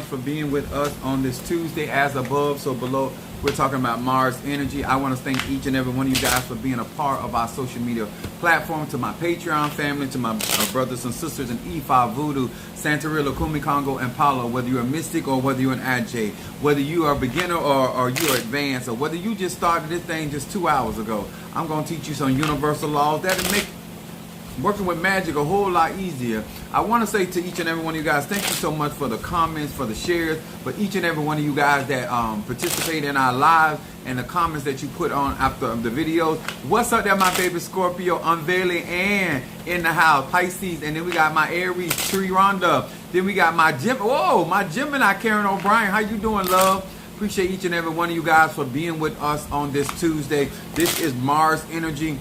for being with us on this Tuesday. As above, so below. We're talking about Mars energy. I want to thank each and every one of you guys for being a part of our social media platform. To my Patreon family, to my brothers and sisters in E5, Voodoo, Santeria, Kumi, Congo, and Paulo. Whether you're a mystic or whether you're an AJ, whether you are a beginner or you're advanced, or whether you just started this thing just 2 hours ago, I'm going to teach you some universal laws that'll make working with magic a whole lot easier. I want to say to each and every one of you guys, thank you so much for the comments, for the shares, for each and every one of you guys that participate in our lives and the comments that you put on after the videos. What's up there, my baby Scorpio, Unveiling, and in the house, Pisces, and then we got my Aries, Tree Rhonda. Then we got my my Gemini, Karen O'Brien. How you doing, love? Appreciate each and every one of you guys for being with us on this Tuesday. This is Mars energy.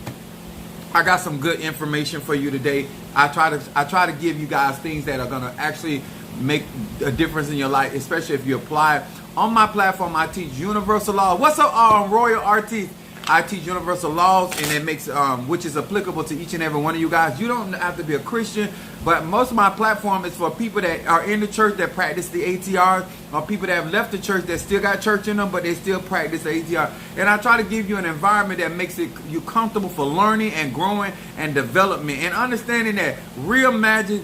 I got some good information for you today. I try to give you guys things that are gonna actually make a difference in your life, especially if you apply it. On my platform, I teach universal laws. What's up, Royal Artiste? I teach universal laws, and it makes which is applicable to each and every one of you guys. You don't have to be a Christian, but most of my platform is for people that are in the church that practice the ATRs, or people that have left the church that still got church in them, but they still practice the ATR. And I try to give you an environment that makes you comfortable for learning and growing and development, and understanding that real magic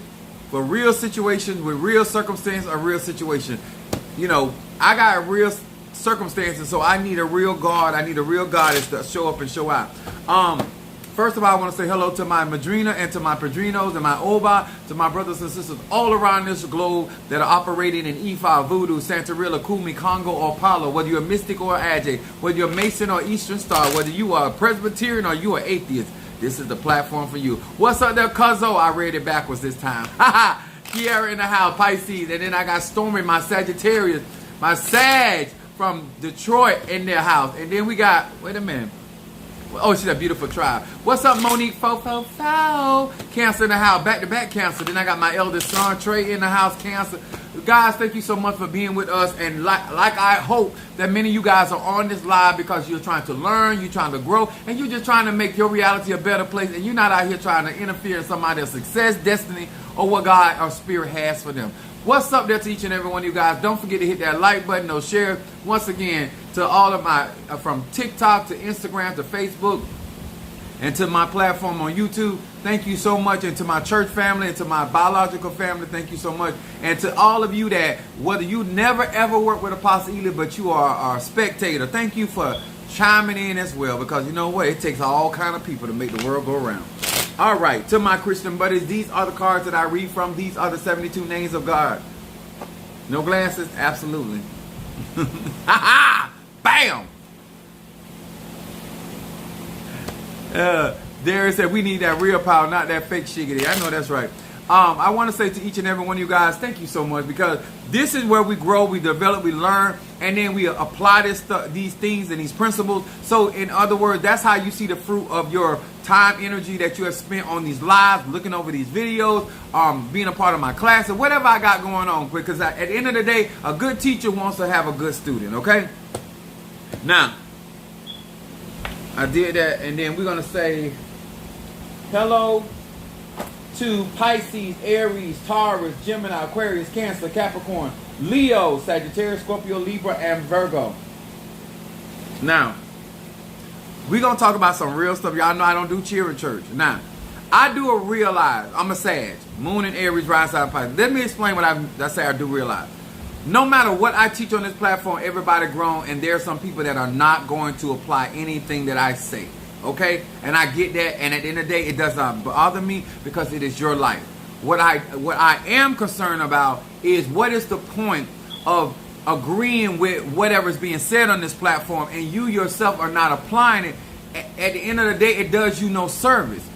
for real situations with real circumstances or real situation. You know, I got real circumstances, so I need a real God. I need a real goddess to show up and show out. First of all, I want to say hello to my Madrina and to my Padrinos and my Oba, to my brothers and sisters all around this globe that are operating in E5, Voodoo, Santeria, Kumi, Congo, or Paulo. Whether you're a mystic or Ajay, whether you're Mason or Eastern Star, whether you are a Presbyterian or you are atheist, this is the platform for you. What's up there, Cuzzo? I read it backwards this time. Haha. Kiara in the house, Pisces, and then I got Stormy, my Sagittarius, my Sag from Detroit in their house. And then we got, wait a minute. Oh, she's a beautiful tribe. What's up, Monique? Fo. Cancer in the house. Back-to-back Cancer. Then I got my eldest son, Trey, in the house, Cancer. Guys, thank you so much for being with us. And like I hope that many of you guys are on this live because you're trying to learn, you're trying to grow, and you're just trying to make your reality a better place. And you're not out here trying to interfere in somebody else's success, destiny, or what God or Spirit has for them. What's up there to each and every one of you guys? Don't forget to hit that like button or share. Once again, to all of my, from TikTok to Instagram to Facebook and to my platform on YouTube, thank you so much. And to my church family and to my biological family, thank you so much. And to all of you that, whether you never ever work with Apostle Ely, but you are a spectator, thank you for chiming in as well, because you know what? It takes all kind of people to make the world go around. All right, to my Christian buddies, these are the cards that I read from. These are the 72 names of God. No glasses? Absolutely. Bam! Derek said we need that real power, not that fake shiggity. I know that's right. I want to say to each and every one of you guys, thank you so much, because this is where we grow, we develop, we learn, and then we apply these things and these principles. So in other words, that's how you see the fruit of your time, energy that you have spent on these lives, looking over these videos, being a part of my class, or whatever I got going on. Because at the end of the day, a good teacher wants to have a good student, okay? Now, I did that, and then we're going to say hello to Pisces, Aries, Taurus, Gemini, Aquarius, Cancer, Capricorn, Leo, Sagittarius, Scorpio, Libra, and Virgo. Now, we're going to talk about some real stuff. Y'all know I don't do cheering church. Now, I do realize I'm a Sag, Moon and Aries, Rise Side Pisces. Let me explain what I say I do realize. No matter what I teach on this platform, everybody grown, and there are some people that are not going to apply anything that I say. Okay, and I get that, and at the end of the day, it does not bother me because it is your life. What I am concerned about is what is the point of agreeing with whatever is being said on this platform, and you yourself are not applying it. At the end of the day, it does you no service.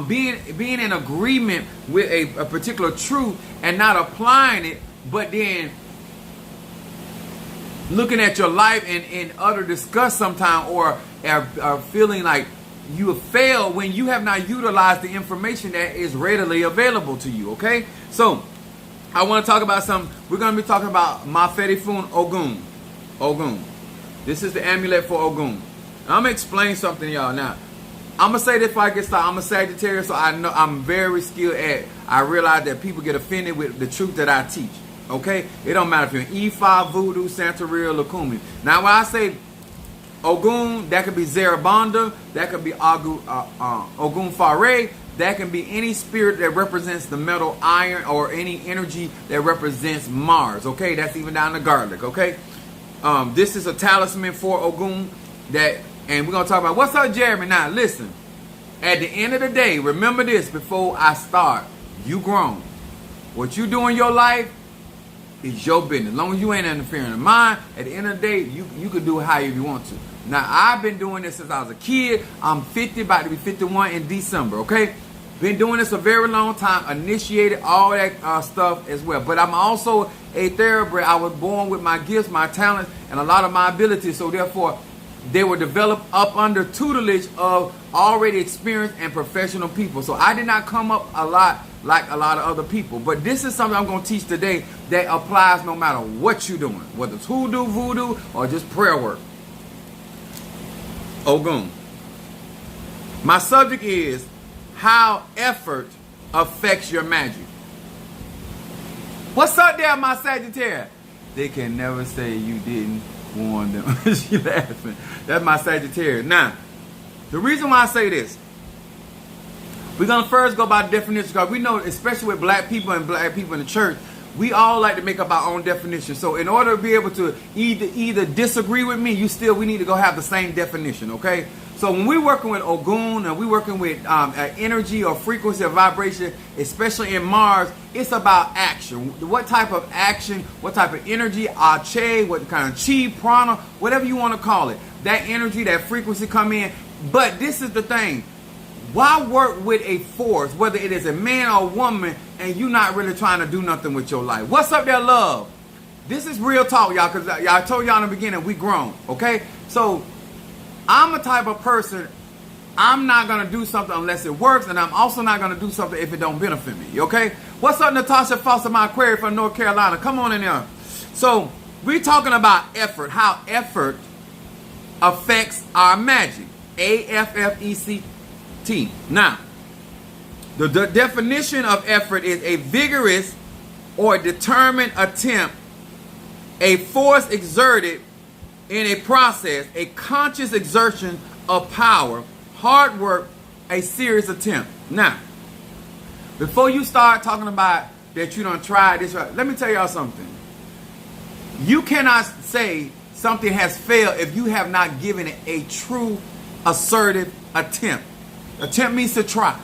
Being in agreement with a particular truth and not applying it, but then looking at your life in utter disgust sometime, or feeling like you have failed when you have not utilized the information that is readily available to you, okay? So, I want to talk about something. We're going to be talking about Mafetefun Ogun. Ogun. This is the amulet for Ogun. I'm going to explain something to y'all now. I'm going to say this before I get started. I'm a Sagittarius, so I know I'm very skilled at. I realize that people get offended with the truth that I teach. Okay? It don't matter if you're Ifa, Voodoo, Santeria, Lukumi. Now, when I say Ogun, that could be Zerabanda, that could be Ogun Fare, that can be any spirit that represents the metal iron or any energy that represents Mars. Okay? That's even down to garlic. Okay? This is a talisman for Ogun and we're going to talk about, what's up, Jeremy? Now, listen. At the end of the day, remember this before I start. You grown. What you do in your life is your business. As long as you ain't interfering in mine, at the end of the day, you can do it however you want to. Now, I've been doing this since I was a kid. I'm 50, about to be 51 in December, okay? Been doing this a very long time. Initiated all that stuff as well. But I'm also a thoroughbred. I was born with my gifts, my talents, and a lot of my abilities. So therefore, they were developed up under tutelage of already experienced and professional people. So I did not come up a lot like a lot of other people. But this is something I'm going to teach today that applies no matter what you're doing. Whether it's hoodoo, voodoo, or just prayer work. Ogun. My subject is how effort affects your magic. What's up there, my Sagittarius? They can never say you didn't warn them. She laughing. That's my Sagittarius. Now, the reason why I say this, we're going to first go by definition, because we know, especially with black people and black people in the church, we all like to make up our own definition. So in order to be able to either disagree with me, we need to go have the same definition, okay? So when we're working with Ogun and we're working with energy or frequency or vibration, especially in Mars, it's about action. What type of action, what type of energy, Ache, what kind of chi, prana, whatever you want to call it. That energy, that frequency come in. But this is the thing. Why work with a force, whether it is a man or a woman, and you're not really trying to do nothing with your life? What's up there, love? This is real talk, y'all, because I told y'all in the beginning, we grown, okay? So I'm a type of person, I'm not going to do something unless it works, and I'm also not going to do something if it don't benefit me, okay? What's up, Natasha Foster, my Aquarius from North Carolina? Come on in there. So we're talking about effort, how effort affects our magic. AFFECT. Now, the definition of effort is a vigorous or determined attempt, a force exerted in a process, a conscious exertion of power, hard work, a serious attempt. Now, before you start talking about that you don't try this, let me tell y'all something. You cannot say something has failed if you have not given it a true assertive attempt. Attempt means to try.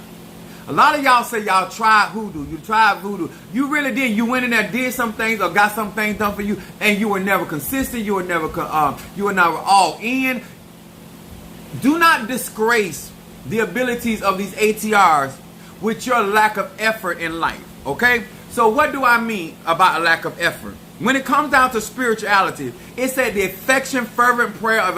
A lot of y'all say y'all tried hoodoo. You tried voodoo. You really did. You went in there, did some things, or got some things done for you, and you were never consistent. You were never all in. Do not disgrace the abilities of these ATRs with your lack of effort in life. Okay? So what do I mean about a lack of effort? When it comes down to spirituality, it said the affection, fervent prayer of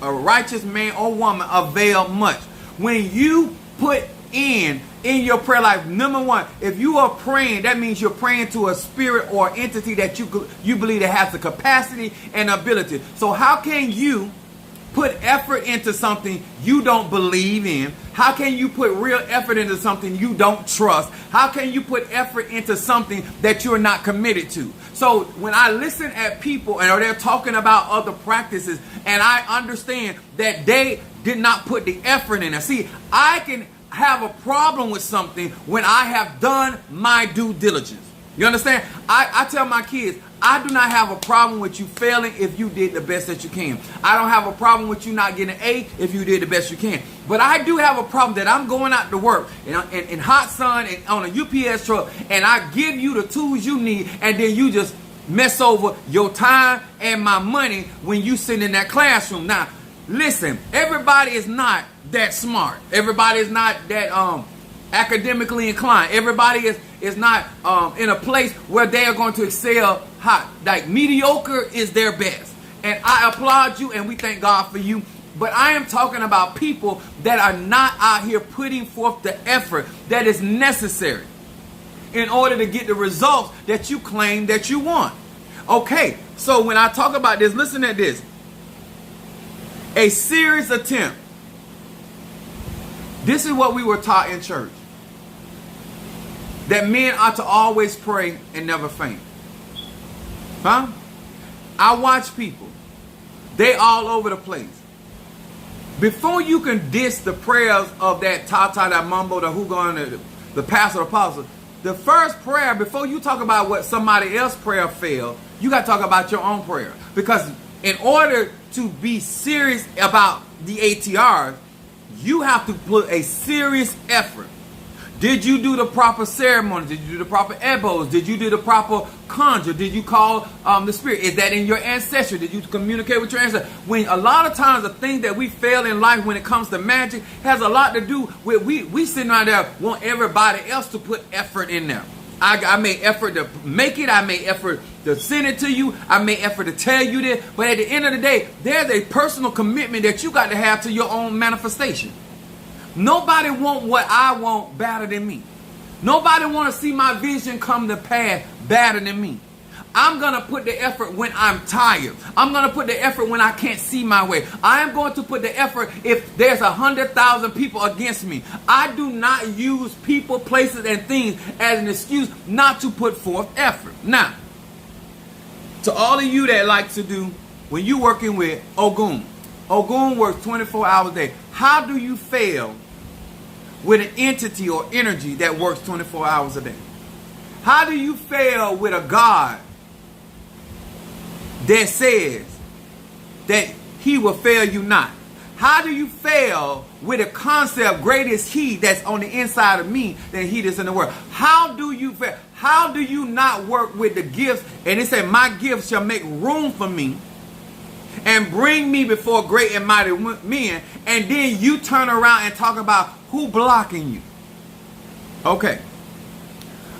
a righteous man or woman avail much. When you put in your prayer life, number one, if you are praying, that means you're praying to a spirit or entity that you believe that has the capacity and ability. So how can you put effort into something you don't believe in? How can you put real effort into something you don't trust? How can you put effort into something that you're not committed to? So when I listen at people and they're talking about other practices, and I understand that they did not put the effort in it. See, I can have a problem with something when I have done my due diligence. You understand? I tell my kids, I do not have a problem with you failing if you did the best that you can. I don't have a problem with you not getting an A if you did the best you can. But I do have a problem that I'm going out to work in hot sun and on a UPS truck, and I give you the tools you need, and then you just mess over your time and my money when you sit in that classroom. Now, listen, everybody is not that smart. Everybody is not that academically inclined. Everybody is not in a place where they are going to excel hot. Like mediocre is their best. And I applaud you and we thank God for you. But I am talking about people that are not out here putting forth the effort that is necessary in order to get the results that you claim that you want. Okay, so when I talk about this, listen at this. A serious attempt. This is what we were taught in church. That men ought to always pray and never faint. Huh? I watch people. They all over the place. Before you can diss the prayers of that Tata, that Mumbo, the Hugon, the pastor, the apostle, the first prayer, before you talk about what somebody else's prayer failed, you got to talk about your own prayer. Because in order to be serious about the ATRs, you have to put a serious effort. Did you do the proper ceremony? Did you do the proper ebos? Did you do the proper conjure? Did you call the spirit? Is that in your ancestry? Did you communicate with your ancestors? When a lot of times the thing that we fail in life when it comes to magic has a lot to do with we sitting right there want everybody else to put effort in there. I made effort to make it. I made effort to send it to you. I made effort to tell you this. But at the end of the day, there's a personal commitment that you got to have to your own manifestation. Nobody want what I want better than me. Nobody want to see my vision come to pass better than me. I'm going to put the effort when I'm tired. I'm going to put the effort when I can't see my way. I am going to put the effort if there's 100,000 people against me. I do not use people, places, and things as an excuse not to put forth effort. Now, to all of you that like to do, when you're working with Ogun, Ogun works 24 hours a day. How do you fail with an entity or energy that works 24 hours a day? How do you fail with a God that says that he will fail you not? How do you fail with a concept, great is he that's on the inside of me than he that's in the world? How do you fail? How do you not work with the gifts? And it said, my gifts shall make room for me and bring me before great and mighty men, and then you turn around and talk about who blocking you. Okay.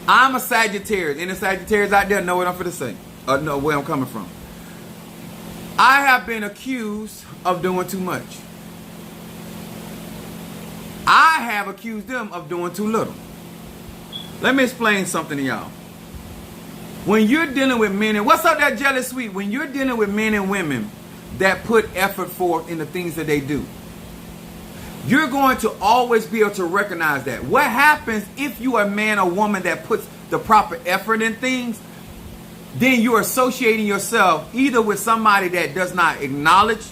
I'm a Sagittarius. Any Sagittarius out there know what I'm going to say? Know where I'm coming from. I have been accused of doing too much. I have accused them of doing too little. Let me explain something to y'all. When you're dealing with men, and what's up that jealous sweet? When you're dealing with men and women that put effort forth in the things that they do, you're going to always be able to recognize that. What happens if you are a man or woman that puts the proper effort in things? Then you're associating yourself either with somebody that does not acknowledge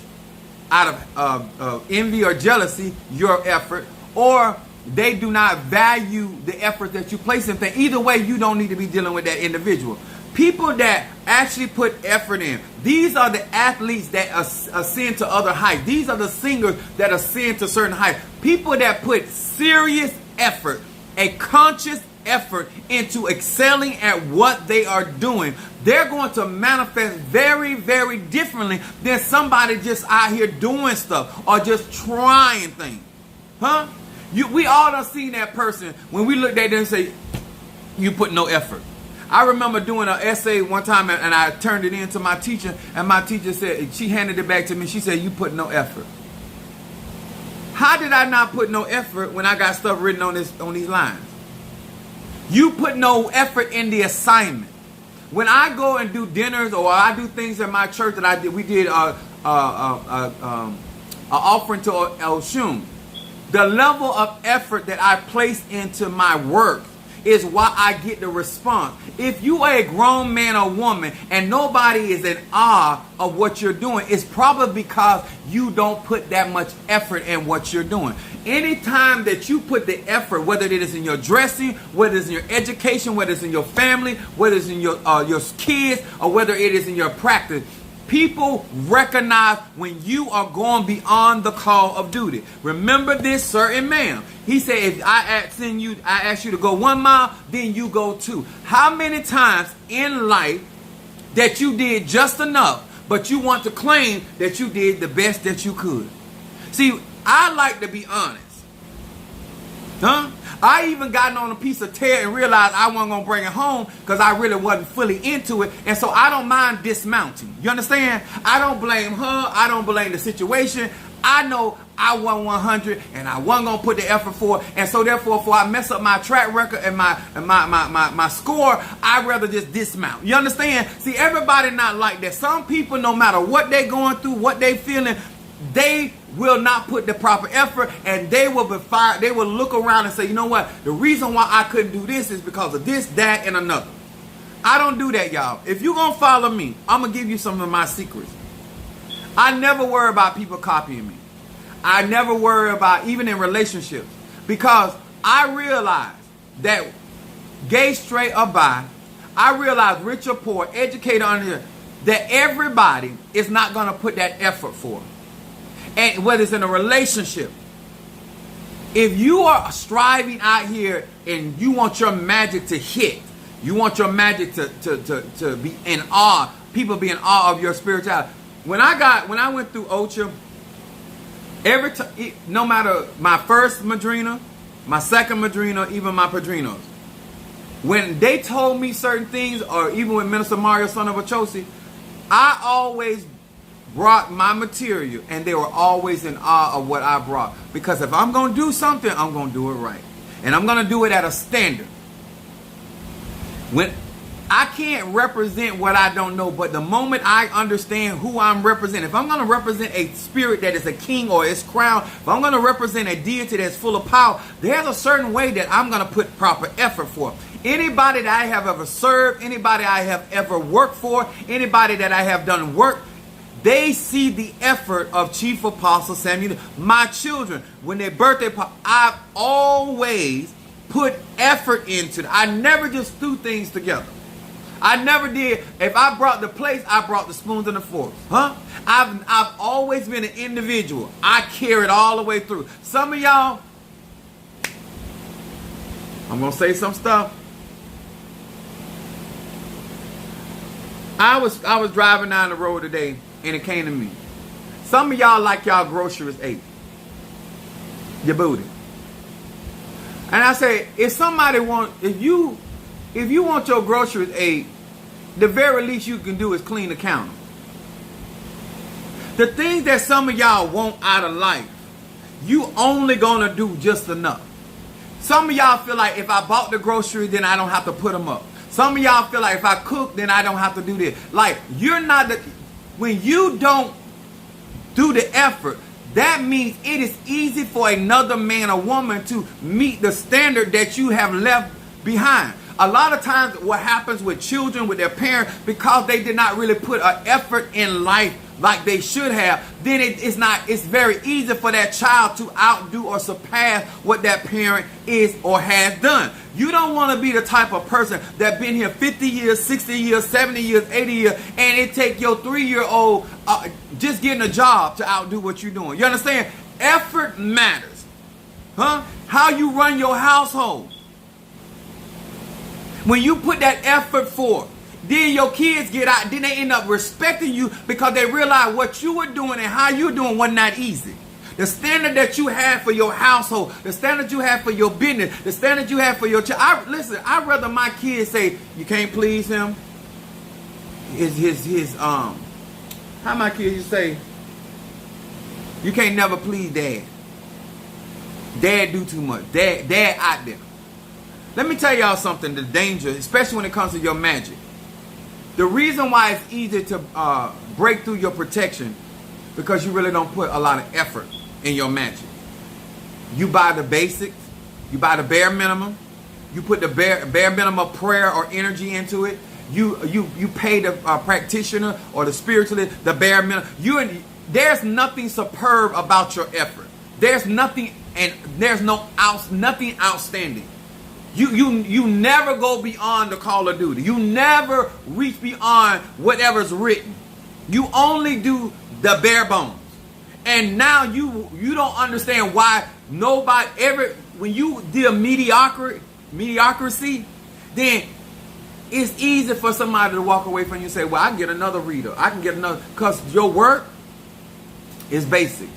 out of envy or jealousy your effort, or they do not value the effort that you place in things. Either way, you don't need to be dealing with that individual. People that actually put effort in. These are the athletes that ascend to other heights. These are the singers that ascend to certain heights. People that put serious effort, a conscious effort into excelling at what they are doing. They're going to manifest very, very differently than somebody just out here doing stuff or just trying things. Huh? We all done seen that person when we looked at them and say, you put no effort. I remember doing an essay one time and I turned it in to my teacher, and my teacher said, she handed it back to me. She said, you put no effort. How did I not put no effort when I got stuff written on these lines? You put no effort in the assignment. When I go and do dinners or I do things in my church that I did, we did an offering to Oshun. The level of effort that I place into my work is why I get the response. If you are a grown man or woman and nobody is in awe of what you're doing, it's probably because you don't put that much effort in what you're doing. Anytime that you put the effort, whether it is in your dressing, whether it's in your education, whether it's in your family, whether it's in your kids, or whether it is in your practice, people recognize when you are going beyond the call of duty. Remember this, sir and ma'am. He said, if I ask you to go 1 mile, then you go 2. How many times in life that you did just enough, but you want to claim that you did the best that you could? See, I like to be honest. Huh? I even gotten on a piece of tear and realized I wasn't going to bring it home because I really wasn't fully into it. And so I don't mind dismounting. You understand? I don't blame her. I don't blame the situation. I know I won 100 and I wasn't going to put the effort for it. And so therefore, before I mess up my track record and my score, I'd rather just dismount. You understand? See, everybody not like that. Some people, no matter what they going through, what they feeling, they will not put the proper effort, and they will be fired. They will look around and say, you know what? The reason why I couldn't do this is because of this, that, and another. I don't do that, y'all. If you're going to follow me, I'm going to give you some of my secrets. I never worry about people copying me. I never worry about, even in relationships, because I realize that gay, straight, or bi, I realize rich or poor, educated, under, that everybody is not going to put that effort for. And whether it's in a relationship, if you are striving out here and you want your magic to hit, you want your magic to be in awe, people be in awe of your spirituality. When I went through Ocha, every time, no matter my first madrina, my second madrina, even my padrinos, when they told me certain things, or even with Minister Mario, son of Achosi, I always brought my material, and they were always in awe of what I brought. Because if I'm going to do something, I'm going to do it right. And I'm going to do it at a standard. When I can't represent what I don't know, but the moment I understand who I'm representing, if I'm going to represent a spirit that is a king or its crown, if I'm going to represent a deity that's full of power, there's a certain way that I'm going to put proper effort for. Anybody that I have ever served, anybody I have ever worked for, anybody that I have done work, they see the effort of Chief Apostle Samuel. My children, when their birthday, I've always put effort into it. I never just threw things together. I never did. If I brought the plates, I brought the spoons and the forks. I've always been an individual. I carried all the way through. Some of y'all, I'm going to say some stuff. I was driving down the road today, and it came to me. Some of y'all like y'all groceries ate. Your booty. And I say, if you want your groceries ate, the very least you can do is clean the counter. The things that some of y'all want out of life, you only gonna do just enough. Some of y'all feel like if I bought the groceries, then I don't have to put them up. Some of y'all feel like if I cook, then I don't have to do this. Like, when you don't do the effort, that means it is easy for another man or woman to meet the standard that you have left behind. A lot of times what happens with children, with their parents, because they did not really put an effort in life like they should have, then it's very easy for that child to outdo or surpass what that parent is or has done. You don't want to be the type of person that been here 50 years, 60 years, 70 years, 80 years, and it take your 3-year-old just getting a job to outdo what you're doing. You understand? Effort matters. How you run your household. When you put that effort forth, then your kids get out, then they end up respecting you because they realize what you were doing and how you were doing was not easy. The standard that you have for your household, the standard you have for your business, the standard you have for your child. Listen, I'd rather my kids say, you can't please him. How my kids used to say, you can't never please dad. Dad do too much. Dad out there. Let me tell y'all something, the danger, especially when it comes to your magic. The reason why it's easy to break through your protection, because you really don't put a lot of effort in your magic. You buy the basics, you buy the bare minimum, you put the bare minimum prayer or energy into it, you pay the practitioner or the spiritualist the bare minimum. There's nothing superb about your effort. There's nothing, and there's nothing outstanding. You never go beyond the call of duty. You never reach beyond whatever's written. You only do the bare bones. And now you don't understand why when you deal mediocrity, then it's easy for somebody to walk away from you and say, well, I can get another reader. I can get another, because your work is basic.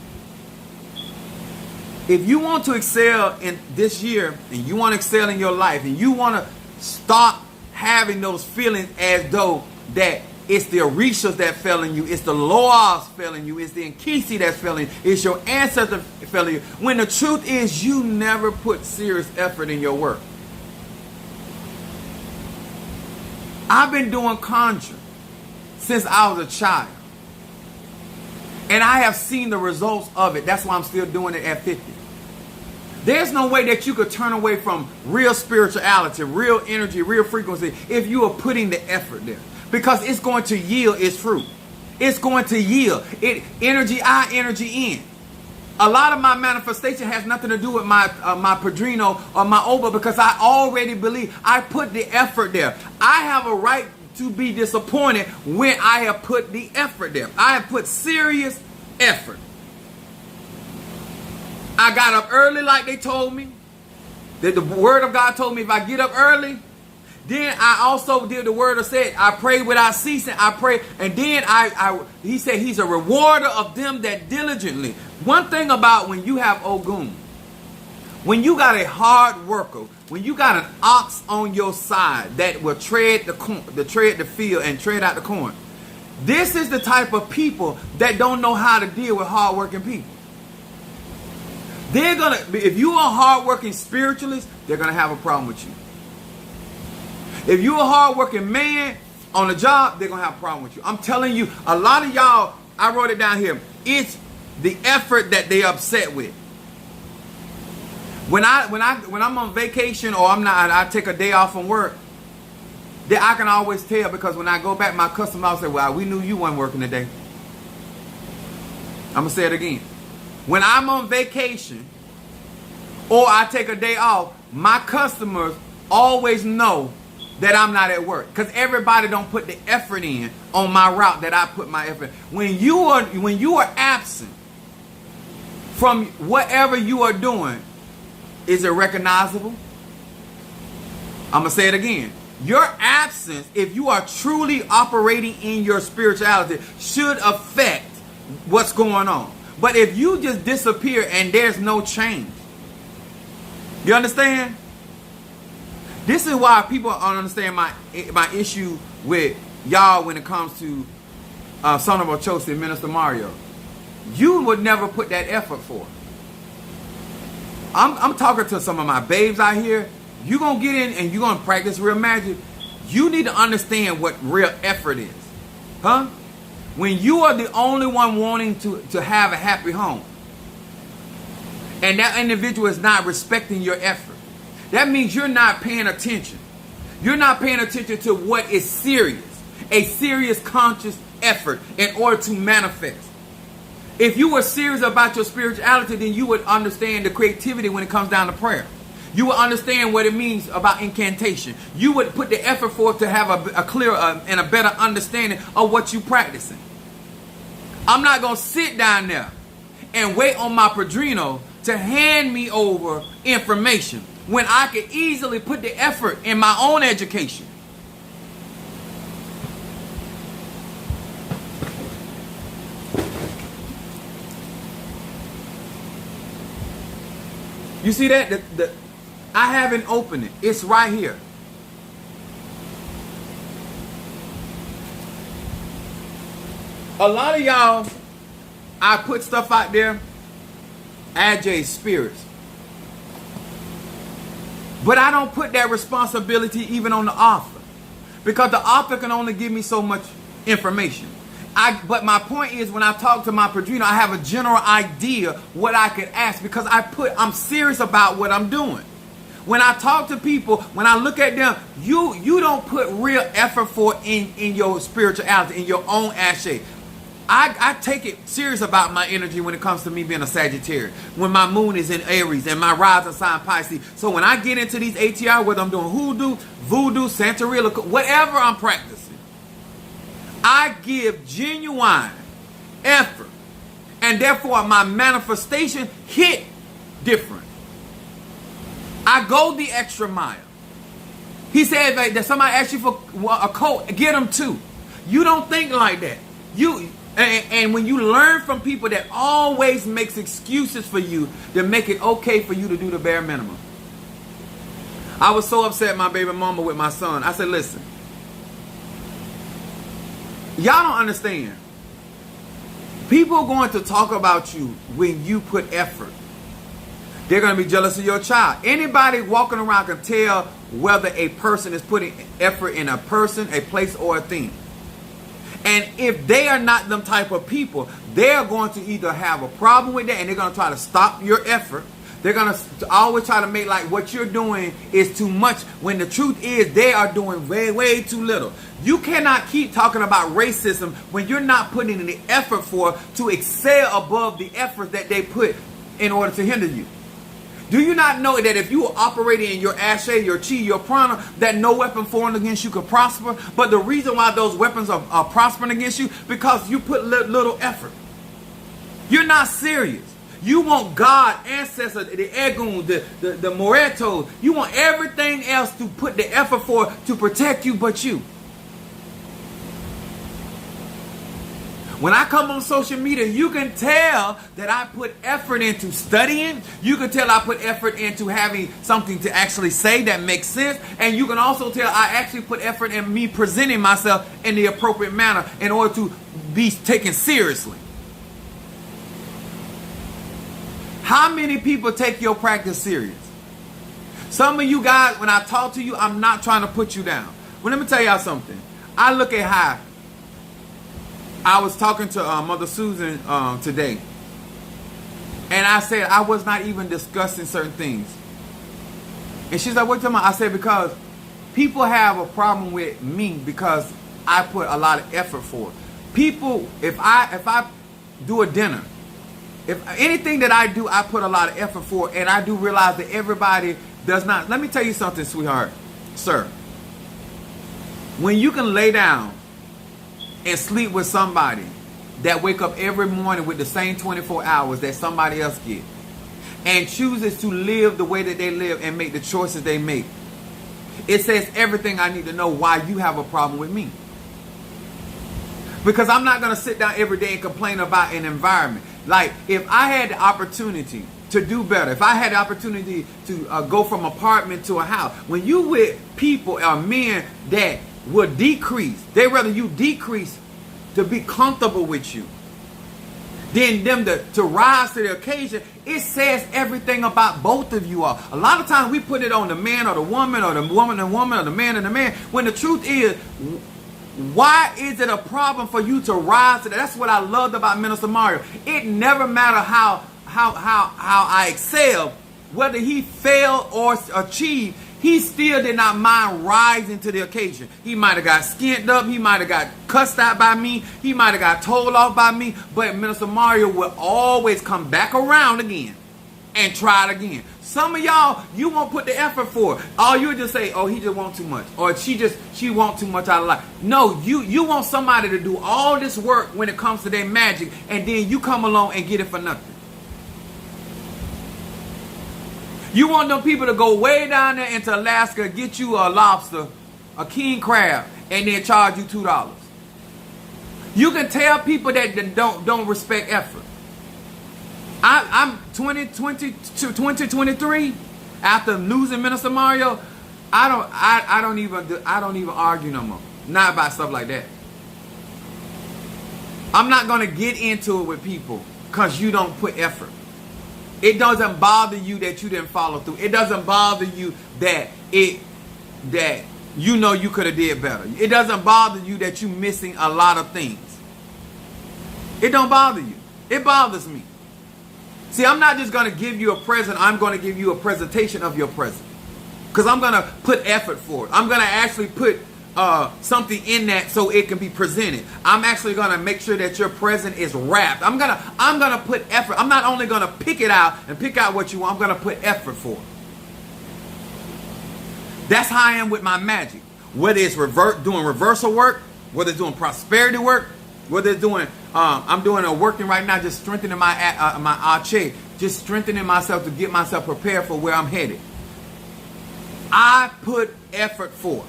If you want to excel in this year, and you want to excel in your life, and you want to stop having those feelings as though that it's the Orishas that failing you, it's the Loas failing you, it's the Nkisi that's failing you, it's your ancestors failing you, when the truth is you never put serious effort in your work. I've been doing conjuring since I was a child. And I have seen the results of it. That's why I'm still doing it at 50. There's no way that you could turn away from real spirituality, real energy, real frequency if you are putting the effort there. Because it's going to yield its fruit. It's going to yield. Energy out, energy in. A lot of my manifestation has nothing to do with my Padrino or my Oba, because I already believe I put the effort there. I have a right to be disappointed when I have put the effort there. I have put serious effort. I got up early like they told me. The word of God told me if I get up early, then I also did the word of said, I pray without ceasing. I pray. And then he said he's a rewarder of them that diligently. One thing about when you have Ogun, when you got a hard worker, when you got an ox on your side that will tread the field and tread out the corn, this is the type of people that don't know how to deal with hardworking people. They're gonna, if you are hardworking spiritualist, they're gonna have a problem with you. If you're a hardworking man on a job, they're gonna have a problem with you. I'm telling you, a lot of y'all, I wrote it down here. It's the effort that they're upset with. When I'm on vacation or I take a day off from work, then I can always tell, because when I go back, my customer will say, "Well, we knew you weren't working today." I'm gonna say it again. When I'm on vacation or I take a day off, my customers always know that I'm not at work, because everybody don't put the effort in on my route that I put my effort. When you are absent from whatever you are doing, is it recognizable? I'm gonna say it again. Your absence, if you are truly operating in your spirituality, should affect what's going on. But if you just disappear and there's no change, you understand? This is why people don't understand my issue with y'all when it comes to Son of Ochosi and Minister Mario. You would never put that effort for. I'm talking to some of my babes out here. You're going to get in and you're going to practice real magic. You need to understand what real effort is. Huh? When you are the only one wanting to have a happy home, and that individual is not respecting your effort, that means you're not paying attention. You're not paying attention to what is serious, a serious conscious effort in order to manifest. If you were serious about your spirituality, then you would understand the creativity when it comes down to prayer. You would understand what it means about incantation. You would put the effort forth to have a clearer and a better understanding of what you're practicing. I'm not going to sit down there and wait on my Padrino to hand me over information when I could easily put the effort in my own education. You see that? I haven't opened it. It's right here. A lot of y'all, I put stuff out there, Ajay spirits. But I don't put that responsibility even on the author, because the author can only give me so much information. But my point is, when I talk to my Padrino, I have a general idea what I could ask, because I'm serious about what I'm doing. When I talk to people, when I look at them, you don't put real effort for in your spirituality, in your own ashe. I take it serious about my energy when it comes to me being a Sagittarius. When my moon is in Aries and my rising sign Pisces. So when I get into these ATR, whether I'm doing hoodoo, voodoo, Santeria, whatever I'm practicing, I give genuine effort. And therefore my manifestation hit different. I go the extra mile. He said that somebody asks you for a coat, get them two. You don't think like that. And when you learn from people that always makes excuses for you to make it okay for you to do the bare minimum. I was so upset at my baby mama with my son. I said, listen, y'all don't understand. People are going to talk about you when you put effort. They're going to be jealous of your child. Anybody walking around can tell whether a person is putting effort in a person, a place, or a thing. And if they are not them type of people, they're going to either have a problem with that and they're going to try to stop your effort. They're going to always try to make like what you're doing is too much, when the truth is they are doing way, way too little. You cannot keep talking about racism when you're not putting in the effort for to excel above the effort that they put in order to hinder you. Do you not know that if you are operating in your ashe, your chi, your prana, that no weapon formed against you could prosper? But the reason why those weapons are prospering against you, because you put little effort. You're not serious. You want God, ancestors, the Egun, the Moretos. You want everything else to put the effort for to protect you but you. When I come on social media, you can tell that I put effort into studying. You can tell I put effort into having something to actually say that makes sense. And you can also tell I actually put effort in me presenting myself in the appropriate manner in order to be taken seriously. How many people take your practice serious? Some of you guys, when I talk to you, I'm not trying to put you down. Well, let me tell y'all something. I look at how I was talking to Mother Susan today, and I said I was not even discussing certain things. And she's like, what are you talking about? I said, because people have a problem with me because I put a lot of effort for it. People, if I do a dinner, if anything that I do, I put a lot of effort for, and I do realize that everybody does not. Let me tell you something, sweetheart, sir. When you can lay down and sleep with somebody that wake up every morning with the same 24 hours that somebody else get, and chooses to live the way that they live and make the choices they make, it says everything I need to know why you have a problem with me. Because I'm not going to sit down every day and complain about an environment. Like, if I had the opportunity to do better, if I had the opportunity to go from apartment to a house, when you with people or men that will decrease, they rather you decrease to be comfortable with you than them to rise to the occasion, it says everything about both of you all. A lot of times we put it on the man or the woman, or the woman and woman, or the man and the man, when the truth is, why is it a problem for you to rise to that? That's what I loved about Minister Mario. It never mattered how I excel, whether he failed or achieved, he still did not mind rising to the occasion. He might have got skinned up. He might have got cussed out by me. He might have got told off by me. But Minister Mario will always come back around again and try it again. Some of y'all, you won't put the effort for it. All you just say, oh, he just wants too much. Or she wants too much out of life. No, you want somebody to do all this work when it comes to their magic, and then you come along and get it for nothing. You want them people to go way down there into Alaska, get you a lobster, a king crab, and then charge you $2. You can tell people that don't respect effort. I'm 2023 after losing Minister Mario. I don't even argue no more. Not about stuff like that. I'm not gonna get into it with people because you don't put effort. It doesn't bother you that you didn't follow through. It doesn't bother you that you know you could have did better. It doesn't bother you that you're missing a lot of things. It don't bother you. It bothers me. See, I'm not just going to give you a present. I'm going to give you a presentation of your present. Because I'm going to put effort for it. I'm going to actually put something in that so it can be presented. I'm actually going to make sure that your present is wrapped. I'm gonna put effort. I'm not only going to pick it out and pick out what you want. I'm going to put effort for it. That's how I am with my magic. Whether it's doing reversal work, whether it's doing prosperity work, whether it's doing, I'm doing a working right now, just strengthening my ache, just strengthening myself to get myself prepared for where I'm headed. I put effort for it.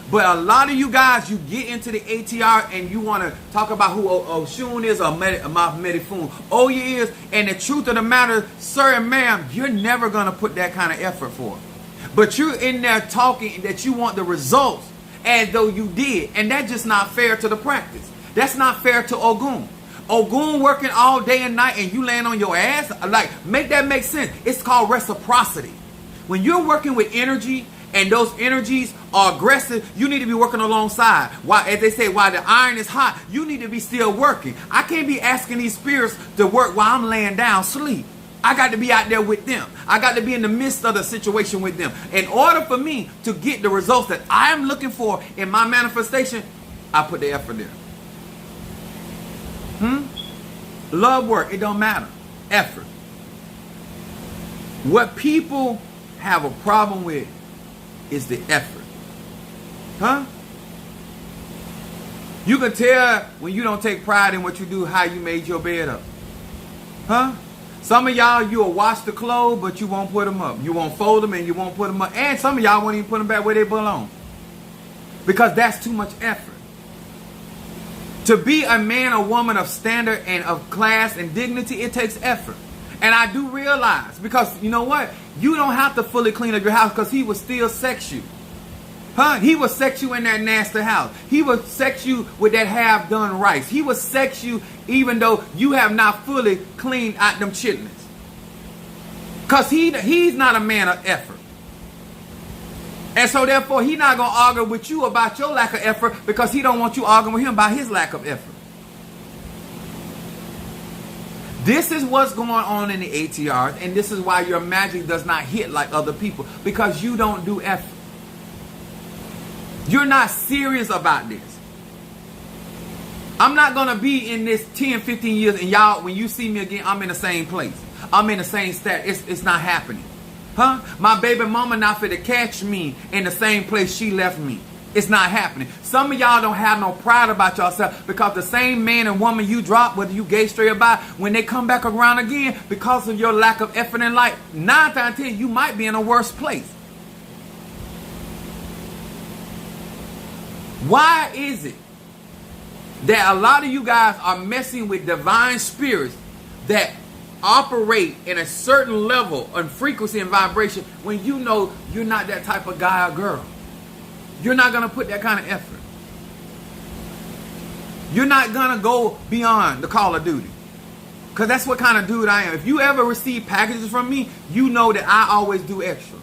But a lot of you guys, you get into the ATR and you want to talk about who Oshun is or Medifun. Oh, he is. And the truth of the matter, sir and ma'am, you're never going to put that kind of effort for it. But you're in there talking that you want the results as though you did. And that's just not fair to the practice. That's not fair to Ogun. Ogun working all day and night and you laying on your ass. Like, make that make sense. It's called reciprocity. When you're working with energy and those energies are aggressive, you need to be working alongside. While, as they say, while the iron is hot, you need to be still working. I can't be asking these spirits to work while I'm laying down sleep. I got to be out there with them. I got to be in the midst of the situation with them. In order for me to get the results that I am looking for in my manifestation, I put the effort there. Love work, it don't matter. Effort. What people have a problem with is the effort. You can tell when you don't take pride in what you do, how you made your bed up. Some of y'all, you'll wash the clothes, but you won't put them up. You won't fold them and you won't put them up. And some of y'all won't even put them back where they belong. Because that's too much effort. To be a man or woman of standard and of class and dignity, it takes effort. And I do realize, because you know what? You don't have to fully clean up your house because he will still sex you. He will sex you in that nasty house. He will sex you with that half-done rice. He will sex you even though you have not fully cleaned out them chitlins. Because he's not a man of effort. And so therefore, he's not going to argue with you about your lack of effort because he don't want you arguing with him about his lack of effort. This is what's going on in the ATRs, and this is why your magic does not hit like other people, because you don't do effort. You're not serious about this. I'm not going to be in this 10, 15 years, and y'all, when you see me again, I'm in the same place. I'm in the same stat. It's not happening. My baby mama not fit to catch me in the same place she left me. It's not happening. Some of y'all don't have no pride about yourself because the same man and woman you drop, whether you gay, straight, or bi, when they come back around again, because of your lack of effort in life, 9 times out of 10, you might be in a worse place. Why is it that a lot of you guys are messing with divine spirits that operate in a certain level of frequency and vibration when you know you're not that type of guy or girl? You're not going to put that kind of effort. You're not going to go beyond the call of duty. Because that's what kind of dude I am. If you ever receive packages from me, you know that I always do extra.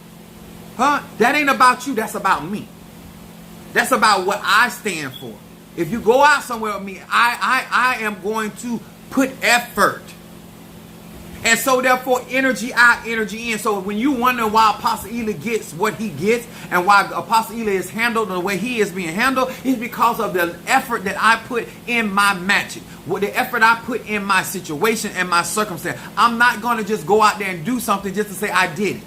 That ain't about you. That's about me. That's about what I stand for. If you go out somewhere with me, I am going to put effort. And so therefore, energy out, energy in. So when you wonder why Apostle Ely gets what he gets and why Apostle Ely is handled the way he is being handled, it's because of the effort that I put in my magic. With the effort I put in my situation and my circumstance. I'm not going to just go out there and do something just to say I did it.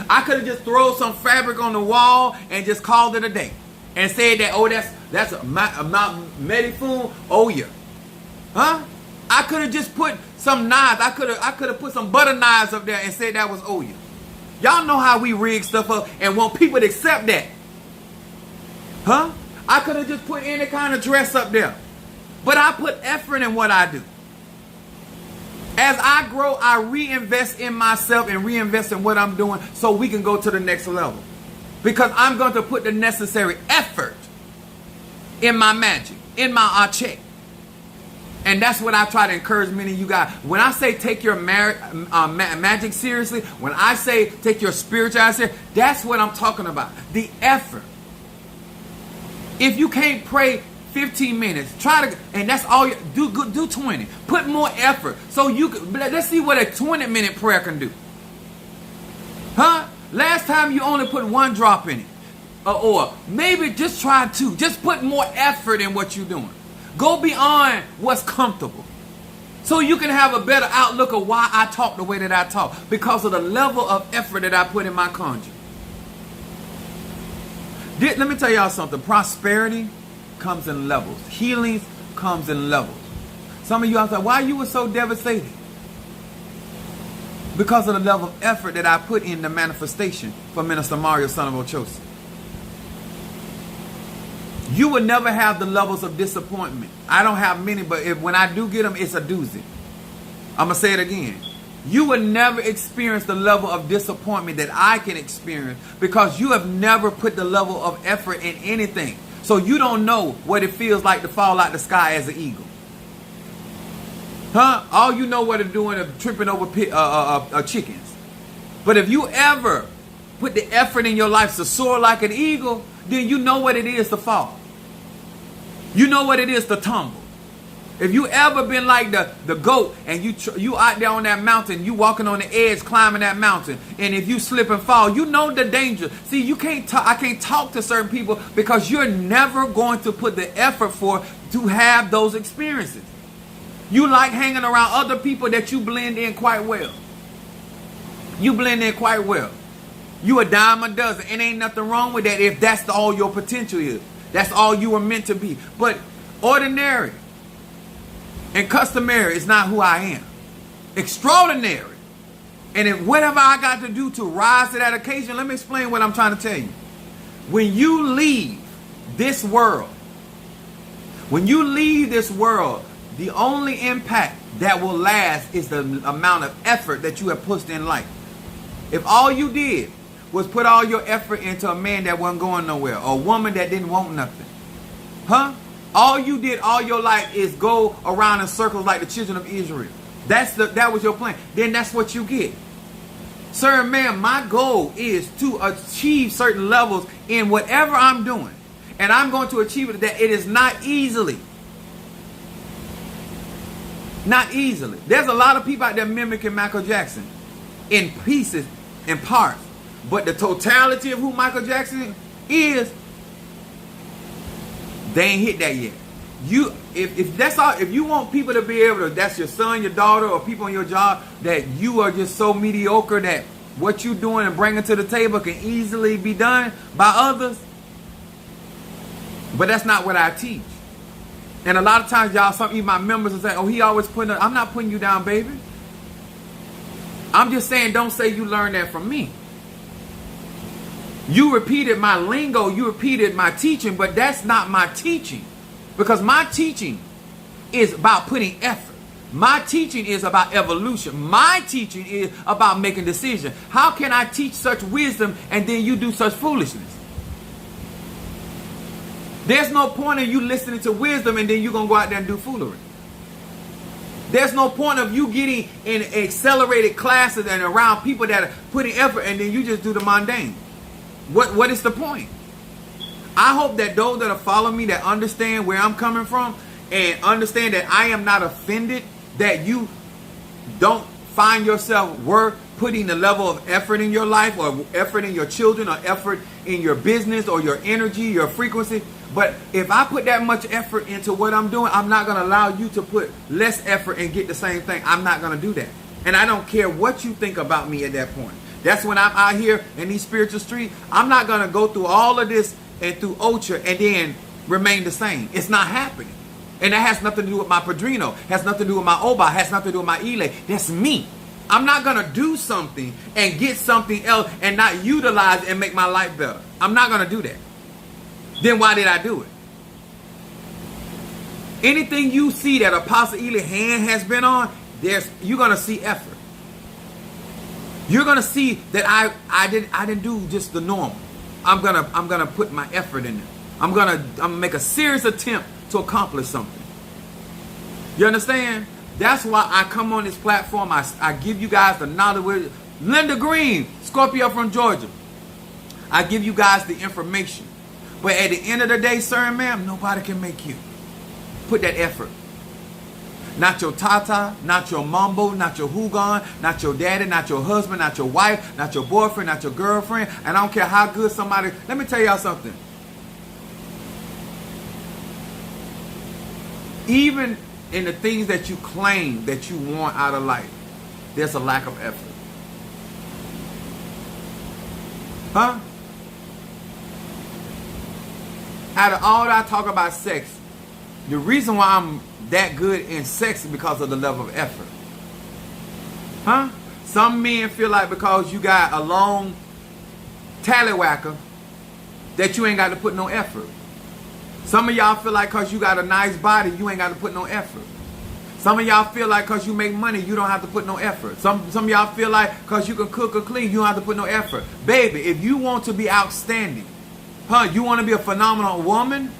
I could have just thrown some fabric on the wall and just called it a day. And said that, oh, that's a Mount Medifoon. Oh, yeah. I could have just put some knives. I could have put some butter knives up there and said that was Oya. Y'all know how we rig stuff up and want people to accept that. I could have just put any kind of dress up there. But I put effort in what I do. As I grow, I reinvest in myself and reinvest in what I'm doing so we can go to the next level. Because I'm going to put the necessary effort in my magic, in my check. And that's what I try to encourage many of you guys. When I say take your magic seriously, when I say take your spirituality seriously, that's what I'm talking about. The effort. If you can't pray 15 minutes, try to, and that's all you do 20. Put more effort. So you can, let's see what a 20-minute prayer can do. Last time you only put 1 drop in it. Or maybe just try 2. Just put more effort in what you're doing. Go beyond what's comfortable. So you can have a better outlook of why I talk the way that I talk. Because of the level of effort that I put in my conjuring. Let me tell y'all something. Prosperity comes in levels. Healing comes in levels. Some of you are like, why you were so devastated? Because of the level of effort that I put in the manifestation for Minister Mario, son of Ochosi. You will never have the levels of disappointment. I don't have many, but when I do get them, it's a doozy. I'm going to say it again. You will never experience the level of disappointment that I can experience because you have never put the level of effort in anything. So you don't know what it feels like to fall out the sky as an eagle. All you know what they're doing is tripping over chickens. But if you ever put the effort in your life to soar like an eagle, then you know what it is to fall. You know what it is to tumble. If you ever been like the goat and you out there on that mountain, you walking on the edge, climbing that mountain, and if you slip and fall, you know the danger. See, you can't I can't talk to certain people because you're never going to put the effort for to have those experiences. You like hanging around other people that you blend in quite well. You blend in quite well. You a dime a dozen. And ain't nothing wrong with that if that's all your potential is. That's all you were meant to be. But ordinary and customary is not who I am. Extraordinary. And if whatever I got to do to rise to that occasion, let me explain what I'm trying to tell you. When you leave this world, the only impact that will last is the amount of effort that you have pushed in life. If all you did was put all your effort into a man that wasn't going nowhere, or a woman that didn't want nothing, all you did all your life is go around in circles like the children of Israel. That was your plan. Then that's what you get. Sir and ma'am, my goal is to achieve certain levels in whatever I'm doing. And I'm going to achieve it. That it is not easily. Not easily. There's a lot of people out there mimicking Michael Jackson in pieces, in parts. But the totality of who Michael Jackson is, they ain't hit that yet. If you want people to be able to, that's your son, your daughter, or people on your job, that you are just so mediocre that what you doing and bringing to the table can easily be done by others. But that's not what I teach. And a lot of times, y'all, some of my members will say, oh, he always putting I'm not putting you down, baby. I'm just saying, don't say you learned that from me. You repeated my lingo, you repeated my teaching, but that's not my teaching. Because my teaching is about putting effort. My teaching is about evolution. My teaching is about making decisions. How can I teach such wisdom and then you do such foolishness? There's no point in you listening to wisdom and then you're going to go out there and do foolery. There's no point of you getting in accelerated classes and around people that are putting effort and then you just do the mundane. What is the point? I hope that those that are following me, that understand where I'm coming from and understand that I am not offended that you don't find yourself worth putting the level of effort in your life, or effort in your children, or effort in your business, or your energy, your frequency. But if I put that much effort into what I'm doing, I'm not going to allow you to put less effort and get the same thing. I'm not going to do that. And I don't care what you think about me at that point. That's when I'm out here in these spiritual streets. I'm not going to go through all of this and through Ultra and then remain the same. It's not happening. And that has nothing to do with my Padrino. Has nothing to do with my Oba. Has nothing to do with my Ile. That's me. I'm not going to do something and get something else and not utilize it and make my life better. I'm not going to do that. Then why did I do it? Anything you see that Apostle Ely hand has been on, you're going to see effort. You're going to see that I didn't do just the normal. I'm gonna put my effort in it. I'm gonna make a serious attempt to accomplish something. You understand? That's why I come on this platform. I give you guys the knowledge. Linda Green, Scorpio from Georgia. I give you guys the information. But at the end of the day, sir and ma'am, nobody can make you. Put that effort. Not your tata, not your mambo, not your hugon, not your daddy, not your husband, not your wife, not your boyfriend, not your girlfriend. And I don't care how good somebody... Let me tell y'all something. Even in the things that you claim that you want out of life, there's a lack of effort. Huh? Out of all that I talk about sex, the reason why I'm that good in sex is because of the level of effort. Huh? Some men feel like because you got a long tallywhacker that you ain't got to put no effort. Some of y'all feel like because you got a nice body, you ain't got to put no effort. Some of y'all feel like because you make money, you don't have to put no effort. Some of y'all feel like because you can cook or clean, you don't have to put no effort. Baby, if you want to be outstanding, you want to be a phenomenal woman,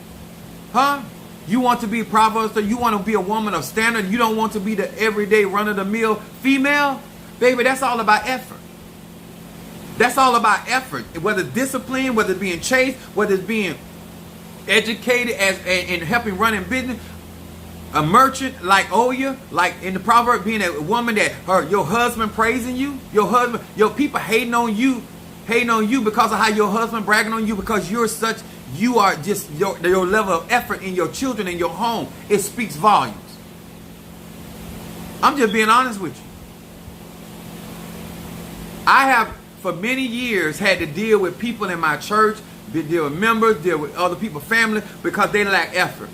you want to be Proverbs, you want to be a woman of standard, you don't want to be the everyday run-of-the-mill female, baby, that's all about effort. That's all about effort. Whether it's discipline, whether it's being chased, whether it's being educated and helping running business, A merchant like Oya, like in the proverb, being a woman that your husband praising you, your people hating on you because of how your husband bragging on you, because you are just your level of effort in your children, in your home. It speaks volumes. I'm just being honest with you. I have for many years had to deal with people in my church, deal with members, deal with other people, family, because they lack effort.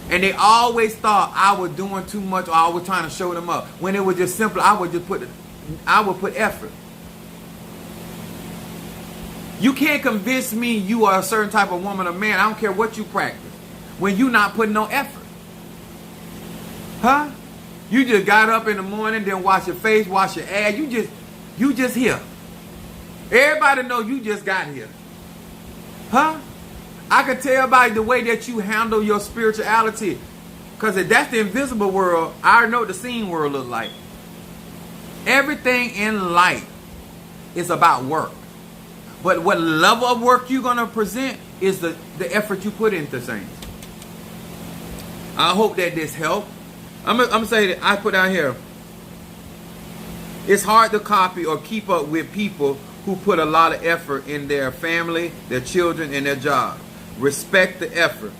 And they always thought I was doing too much, or I was trying to show them up. When it was just simple, I would put effort. You can't convince me you are a certain type of woman or man. I don't care what you practice, when you not putting no effort. Huh? You just got up in the morning, then wash your face, wash your ass. You just here. Everybody know you just got here. Huh? I can tell by the way that you handle your spirituality. Because if that's the invisible world, I already know what the seen world look like. Everything in life is about work. But what level of work you're going to present is the effort you put into things. I hope that this helped. I'm going to say that I put out here, it's hard to copy or keep up with people who put a lot of effort in their family, their children, and their job. Respect the effort.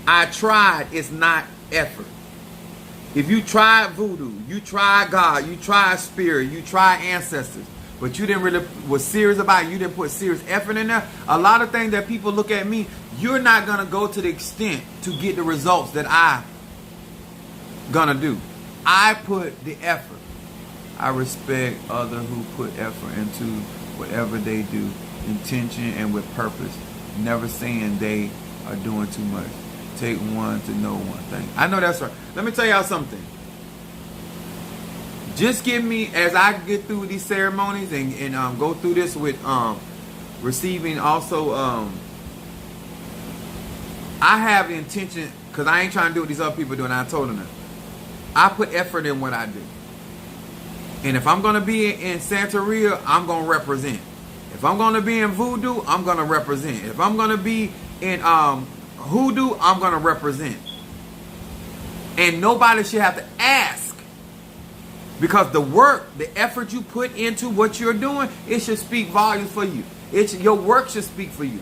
I tried, it's not effort. If you tried voodoo, you tried God, you tried spirit, you tried ancestors, but you didn't really was serious about it, you didn't put serious effort in there, a lot of things that people look at me, you're not going to go to the extent to get the results that I gonna do. I put the effort. I respect others who put effort into whatever they do, intention and with purpose. Never saying they are doing too much. Take one to know one thing. I know that's right. Let me tell y'all something. Just give me, as I get through these ceremonies and go through this with receiving also, I have the intention, because I ain't trying to do what these other people do, and I told them that. I put effort in what I do. And if I'm going to be in Santeria, I'm going to represent. If I'm going to be in voodoo, I'm going to represent. If I'm going to be in hoodoo, I'm going to represent. And nobody should have to ask. Because the work, the effort you put into what you're doing, it should speak volumes for you. Your work should speak for you.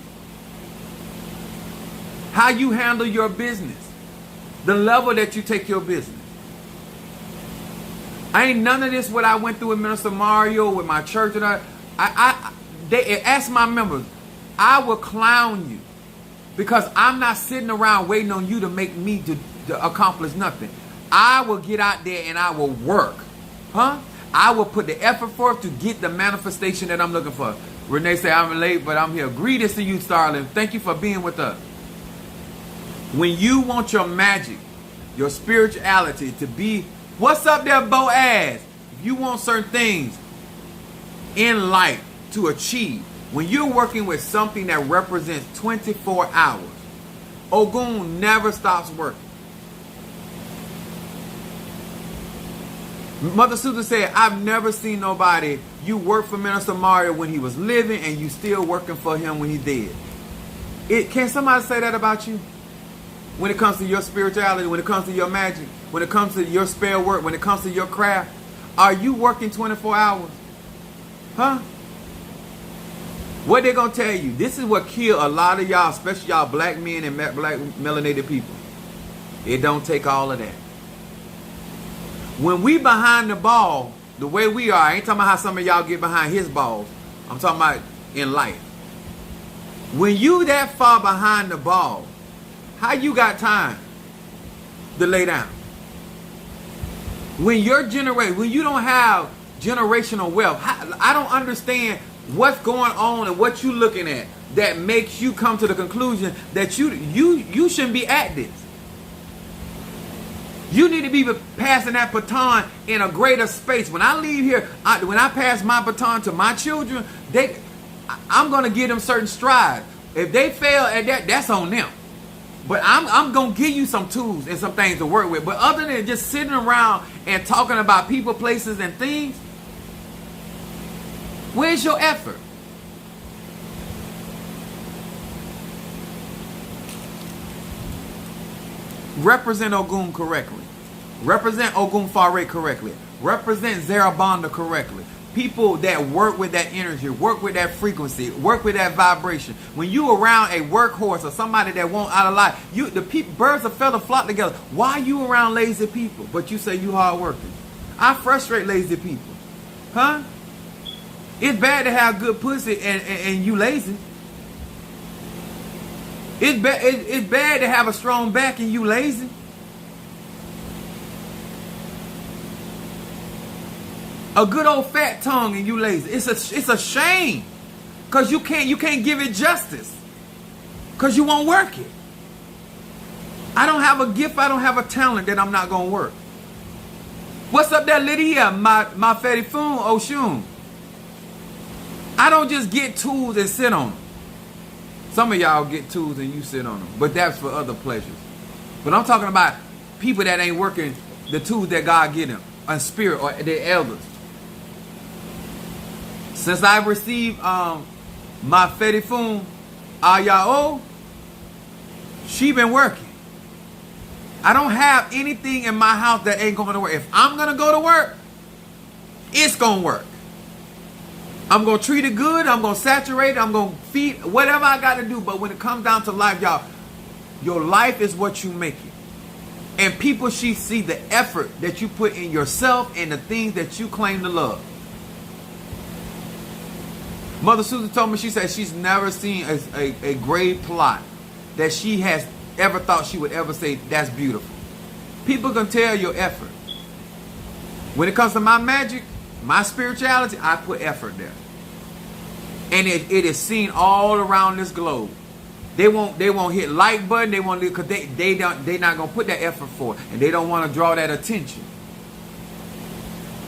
How you handle your business. The level that you take your business. I ain't none of this what I went through with Minister Mario, with my church. And they ask my members, I will clown you. Because I'm not sitting around waiting on you to make me to accomplish nothing. I will get out there and I will work. Huh? I will put the effort forth to get the manifestation that I'm looking for. Renee say, I'm late, but I'm here. Greetings to you, Starling. Thank you for being with us. When you want your magic, your spirituality to be, what's up there, Boaz? If you want certain things in life to achieve, when you're working with something that represents 24 hours, Ogun never stops working. Mother Susan said, I've never seen nobody, you work for Minister Mario when he was living and you still working for him when he's dead. Can somebody say that about you? When it comes to your spirituality, when it comes to your magic, when it comes to your spare work, when it comes to your craft, are you working 24 hours? Huh? What they gonna tell you? This is what killed a lot of y'all, especially y'all black men and black melanated people. It don't take all of that. When we behind the ball, the way we are, I ain't talking about how some of y'all get behind his balls. I'm talking about in life. When you that far behind the ball, how you got time to lay down? When your generation, when you don't have generational wealth, I don't understand what's going on and what you looking at that makes you come to the conclusion that you shouldn't be at this. You need to be passing that baton in a greater space. When I leave here, when I pass my baton to my children, I'm going to give them certain strides. If they fail at that, that's on them. But I'm going to give you some tools and some things to work with. But other than just sitting around and talking about people, places, and things, where's your effort? Represent Ogun correctly. Represent Ogun Fare correctly. Represent Zarabanda correctly. People that work with that energy, work with that frequency, work with that vibration. When you around a workhorse or somebody that won't out of life, birds of feather flock together. Why you around lazy people, but you say you hard working? I frustrate lazy people. Huh? It's bad to have good pussy and you lazy. It's bad to have a strong back and you lazy. A good old fat tongue and you lazy. It's a shame. Cause you can't give it justice. Cause you won't work it. I don't have a gift, I don't have a talent that I'm not gonna work. What's up there, Lydia? My Fetty Foon Oshun. I don't just get tools and sit on them. Some of y'all get tools and you sit on them. But that's for other pleasures. But I'm talking about people that ain't working the tools that God give them. A spirit or their elders. Since I received my Fetty Foon Ayao, she been working. I don't have anything in my house that ain't going to work. If I'm going to go to work, it's going to work. I'm going to treat it good. I'm going to saturate it. I'm going to feed whatever I got to do. But when it comes down to life, y'all, your life is what you make it. And people should see the effort that you put in yourself and the things that you claim to love. Mother Susan told me, she said she's never seen a grave plot that she has ever thought she would ever say, that's beautiful. People can tell your effort. When it comes to my magic, my spirituality, I put effort there. And it is seen all around this globe. They won't hit like button, they won't, because they're not gonna put that effort for it, and they don't want to draw that attention.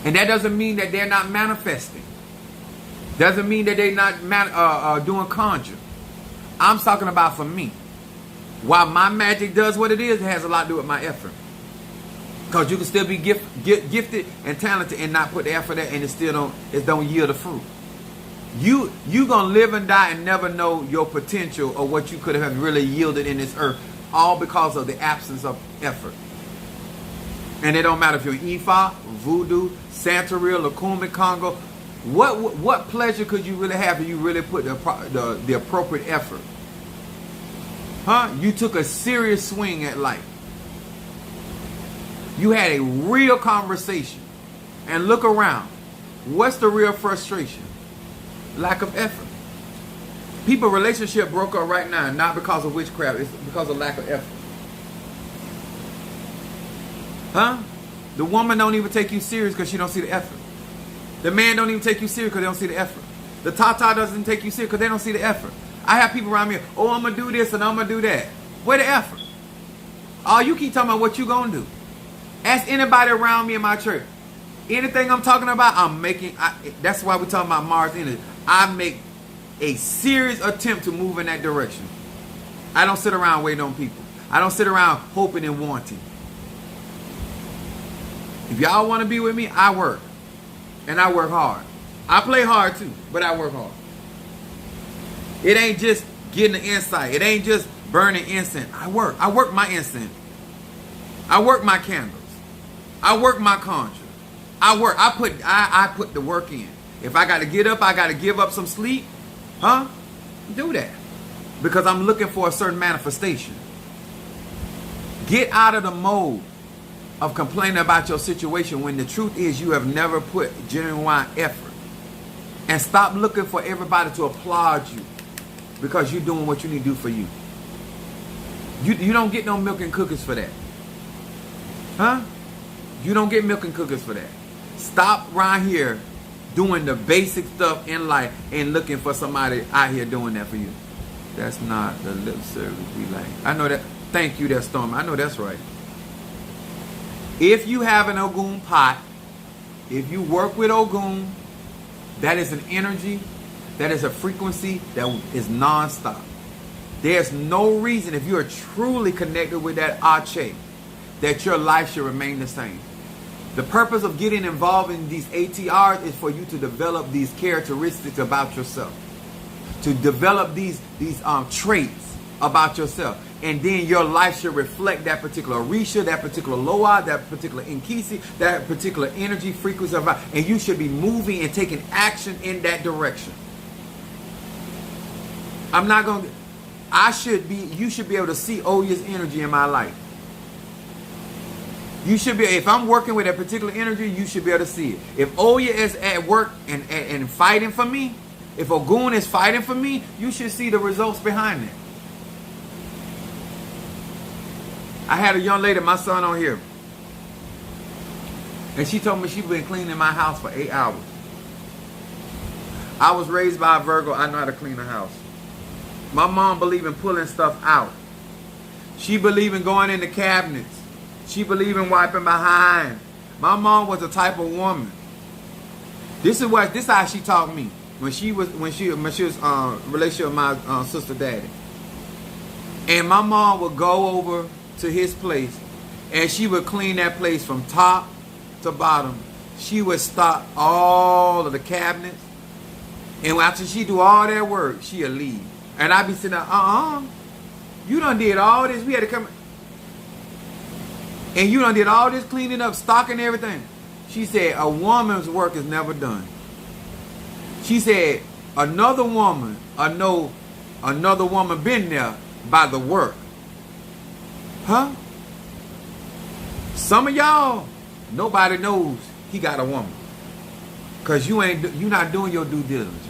And that doesn't mean that they're not manifesting. Doesn't mean that they're not doing conjure. I'm talking about for me. While my magic does what it is, it has a lot to do with my effort. Because you can still be gifted and talented and not put the effort there, and it don't yield the fruit. You gonna live and die and never know your potential or what you could have really yielded in this earth, all because of the absence of effort. And it don't matter if you're Ifa, Voodoo, Santeria, Lukumi, Congo. What pleasure could you really have if you really put the appropriate effort? Huh? You took a serious swing at life. You had a real conversation. And look around. What's the real frustration? Lack of effort. People relationship broke up right now, not because of witchcraft, it's because of lack of effort. Huh? The woman don't even take you serious because she don't see the effort. The man don't even take you serious because they don't see the effort. The Tata doesn't take you serious because they don't see the effort. I have people around me, oh, I'm going to do this and I'm going to do that. Where the effort? Oh, you keep talking about what you going to do. Ask anybody around me in my church. Anything I'm talking about, I'm making. That's why we're talking about Mars energy. I make a serious attempt to move in that direction. I don't sit around waiting on people. I don't sit around hoping and wanting. If y'all want to be with me, I work. And I work hard. I play hard too, but I work hard. It ain't just getting the insight. It ain't just burning incense. I work. I work my incense. I work my candles. I work my conjure. I work. I put the work in. If I got to get up, I got to give up some sleep. Huh? Do that. Because I'm looking for a certain manifestation. Get out of the mode of complaining about your situation when the truth is you have never put genuine effort. And stop looking for everybody to applaud you because you're doing what you need to do for you. You don't get no milk and cookies for that. Huh? You don't get milk and cookies for that. Stop around here doing the basic stuff in life and looking for somebody out here doing that for you. That's not the lip service we like. I know that. Thank you, that Storm. I know that's right. If you have an Ogun pot, if you work with Ogun, that is an energy, that is a frequency that is non-stop. There's no reason, if you are truly connected with that Ache, that your life should remain the same. The purpose of getting involved in these ATRs is for you to develop these characteristics about yourself. To develop these traits about yourself. And then your life should reflect that particular Orisha, that particular Loa, that particular Inkisi, that particular energy, frequency of life. And you should be moving and taking action in that direction. You should be able to see Oya's energy in my life. You should be, if I'm working with that particular energy, you should be able to see it. If Oya is at work and fighting for me, if Ogun is fighting for me, you should see the results behind it. I had a young lady, my son on here, and she told me she's been cleaning my house for 8 hours. I was raised by a Virgo. I know how to clean a house. My mom believed in pulling stuff out. She believed in going in the cabinets. She believed in wiping behind. My mom was a type of woman. This is how she taught me when she was relationship with my sister daddy. And my mom would go over to his place, and she would clean that place from top to bottom. She would stock all of the cabinets, and after she do all that work, she'll leave. And I'd be sitting there, you done did all this. We had to come, and you done did all this cleaning up, stocking everything. She said, a woman's work is never done. She said, another woman been there by the work. Huh? Some of y'all, nobody knows he got a woman, because you're not doing your due diligence.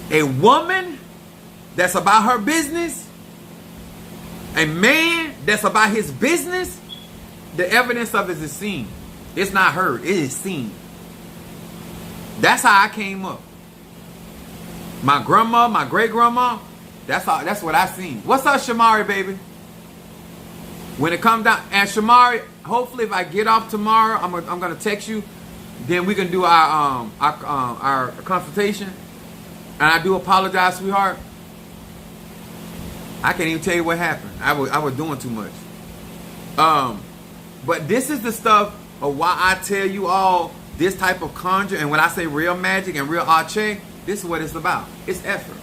A woman that's about her business, a man that's about his business, the evidence of it is seen. It's not heard, it is seen. That's how I came up. My grandma, my great grandma, that's what I seen. What's up, Shamari, baby? When it comes down, and Shamari, hopefully if I get off tomorrow, I'm gonna text you. Then we can do our consultation. And I do apologize, sweetheart. I can't even tell you what happened. I was doing too much. But this is the stuff of why I tell you all this type of conjure. And when I say real magic and real arche, this is what it's about. It's effort.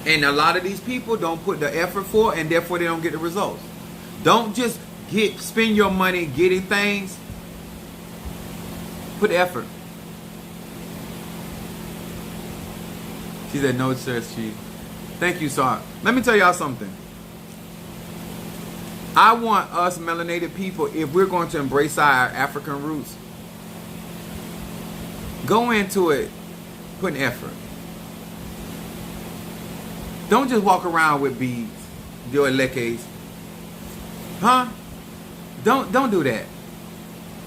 And a lot of these people don't put the effort for, and therefore they don't get the results. Don't just spend your money getting things. Put effort. She said, no, stress, Chief. Thank you, Sar. Let me tell y'all something. I want us melanated people, if we're going to embrace our African roots, go into it putting effort. Don't just walk around with beads, your lekes. Huh? Don't do that.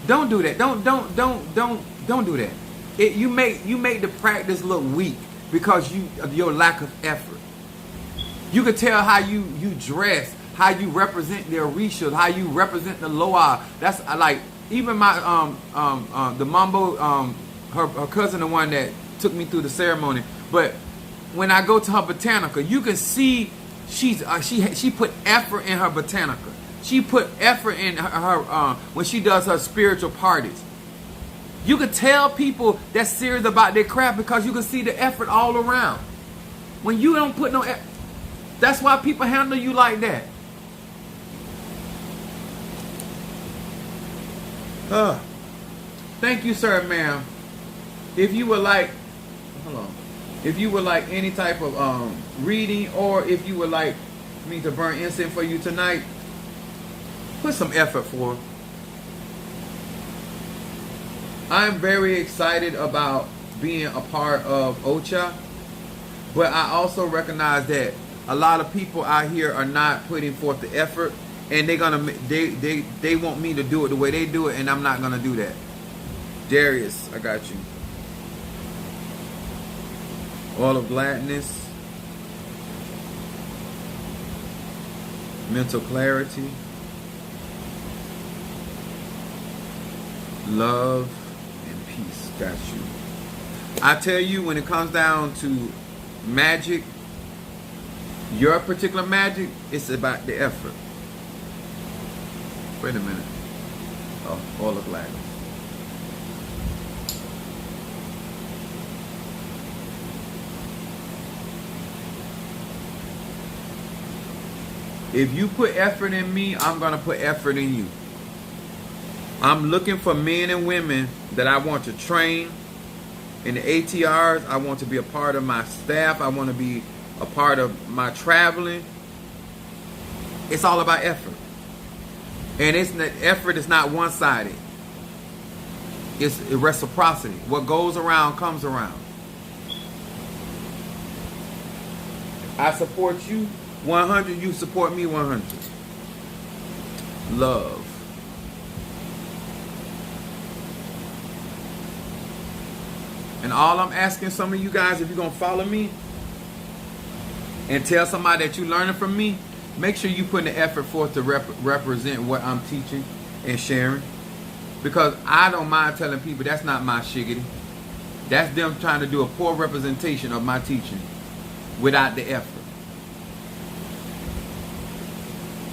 Don't do that. Don't do that. You make the practice look weak because of your lack of effort. You can tell how you dress, how you represent the Orishas, how you represent the Loa. That's like even my the Mambo, her cousin, the one that took me through the ceremony. But when I go to her botanica, you can see she put effort in her botanica. She put effort in her when she does her spiritual parties. You can tell people that's serious about their craft because you can see the effort all around. When you don't put no effort, that's why people handle you like that. Thank you, sir, ma'am. If you would like, hold on. If you would like any type of reading, or if you would like me to burn incense for you tonight, put some effort forth. I'm very excited about being a part of Ocha, but I also recognize that a lot of people out here are not putting forth the effort, and they want me to do it the way they do it, and I'm not gonna do that. Darius, I got you. All of gladness, mental clarity, love, and peace. Got you. I tell you, when it comes down to magic, your particular magic, it's about the effort. Wait a minute. Oh, all of gladness. If you put effort in me, I'm going to put effort in you. I'm looking for men and women that I want to train in the ATRs. I want to be a part of my staff. I want to be a part of my traveling. It's all about effort. And effort is not one-sided. It's reciprocity. What goes around comes around. I support you 100. You support me 100. Love. And all I'm asking some of you guys, if you're going to follow me and tell somebody that you're learning from me, make sure you put the effort forth to represent what I'm teaching and sharing. Because I don't mind telling people that's not my shiggity. That's them trying to do a poor representation of my teaching without the effort.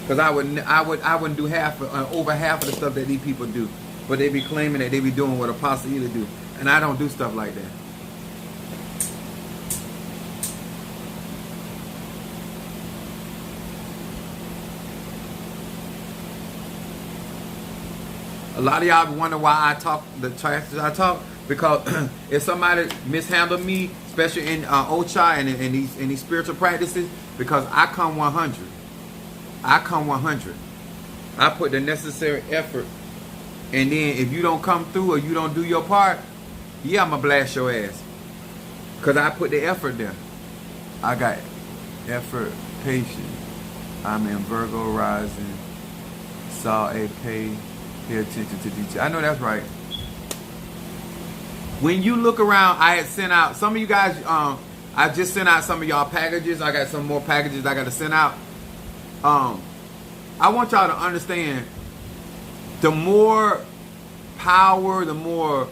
Because I wouldn't do over half of the stuff that these people do. But they be claiming that they be doing what Apostle Ely do. And I don't do stuff like that. A lot of y'all wonder why I talk the trash that I talk, because if somebody mishandled me, especially in Ocha and in these spiritual practices, because I come 100. I come 100. I put the necessary effort, and then if you don't come through or you don't do your part, yeah, I'm gonna blast your ass, because I put the effort there. I got effort, patience. I'm in Virgo rising. Saw a pay attention to detail. I know that's right. When you look around, I had sent out some of you guys. I just sent out some of y'all packages. I got some more packages I got to send out. I want y'all to understand, the more power, the more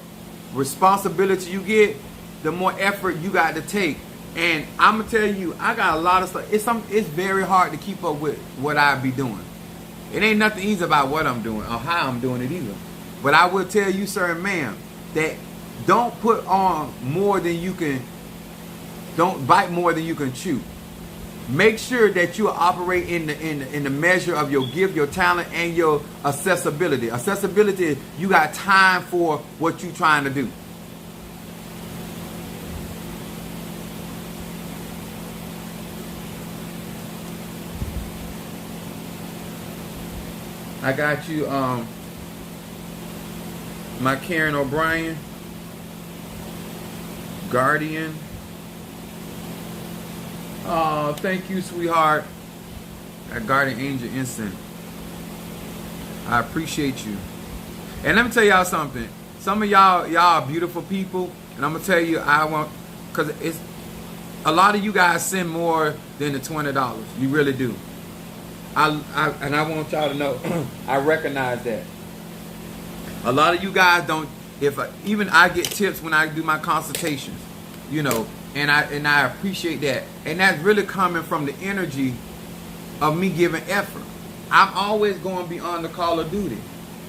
responsibility you get, the more effort you got to take. And I'm gonna tell you, I got a lot of stuff. It's very hard to keep up with what I be doing. It ain't nothing easy about what I'm doing or how I'm doing it either. But I will tell you, sir and ma'am, that don't put on more than you can, don't bite more than you can chew. Make sure that you operate in the measure of your gift, your talent, and your accessibility. Accessibility is you got time for what you're trying to do. I got you, my Karen O'Brien, Guardian. Oh, thank you, sweetheart. That Guardian Angel Instant. I appreciate you. And let me tell y'all something. Some of y'all are beautiful people, and I'm gonna tell you, because it's a lot of you guys send more than the $20. You really do. And I want y'all to know, I recognize that. A lot of you guys don't. Even I get tips when I do my consultations, you know, and I appreciate that. And that's really coming from the energy of me giving effort. I'm always going beyond the call of duty.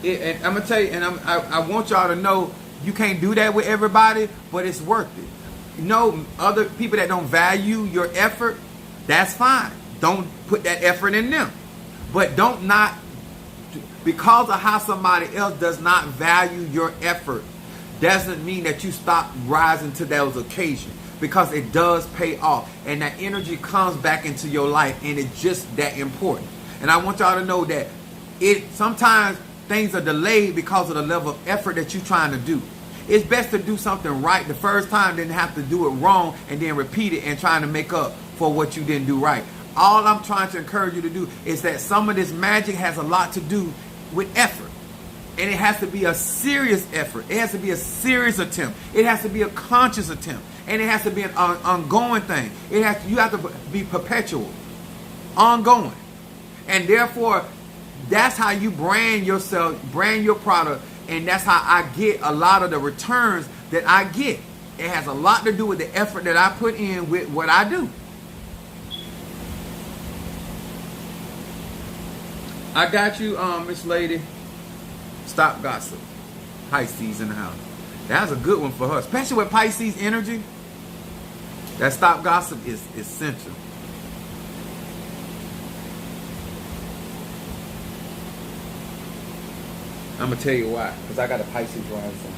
And I'm gonna tell you, and I want y'all to know, you can't do that with everybody, but it's worth it. You know, other people that don't value your effort, that's fine. Don't put that effort in them. But don't not, because of how somebody else does not value your effort, doesn't mean that you stop rising to those occasions. Because it does pay off. And that energy comes back into your life. And it's just that important. And I want y'all to know that sometimes things are delayed because of the level of effort that you're trying to do. It's best to do something right the first time than have to do it wrong and then repeat it and trying to make up for what you didn't do right. All I'm trying to encourage you to do is that some of this magic has a lot to do with effort. And it has to be a serious effort. It has to be a serious attempt. It has to be a conscious attempt. And it has to be an ongoing thing. You have to be perpetual, ongoing. And therefore, that's how you brand yourself, brand your product. And that's how I get a lot of the returns that I get. It has a lot to do with the effort that I put in with what I do. I got you, Miss Lady. Stop gossip. Pisces in the house. That's a good one for her, especially with Pisces energy. That stop gossip is essential. I'm going to tell you why. Because I got a Pisces rising.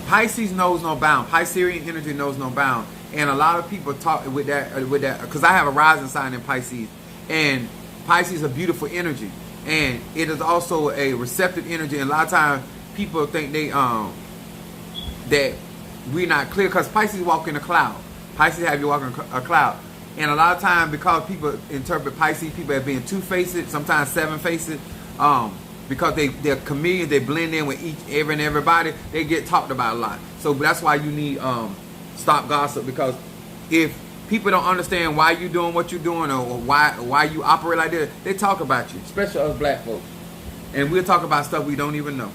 Pisces knows no bound. Piscean energy knows no bound. And a lot of people talk with that, because I have a rising sign in Pisces. And Pisces is a beautiful energy. And it is also a receptive energy. And a lot of times people think that we're not clear, because Pisces walk in a cloud. Pisces have you walk in a cloud. And a lot of times, because people interpret Pisces people as being two-faced, sometimes seven-faced, because they're chameleons, they blend in with everybody, they get talked about a lot. So that's why you need stop gossip, because if people don't understand why you're doing what you're doing, or why you operate like this, they talk about you, especially us black folks. And we'll talk about stuff we don't even know.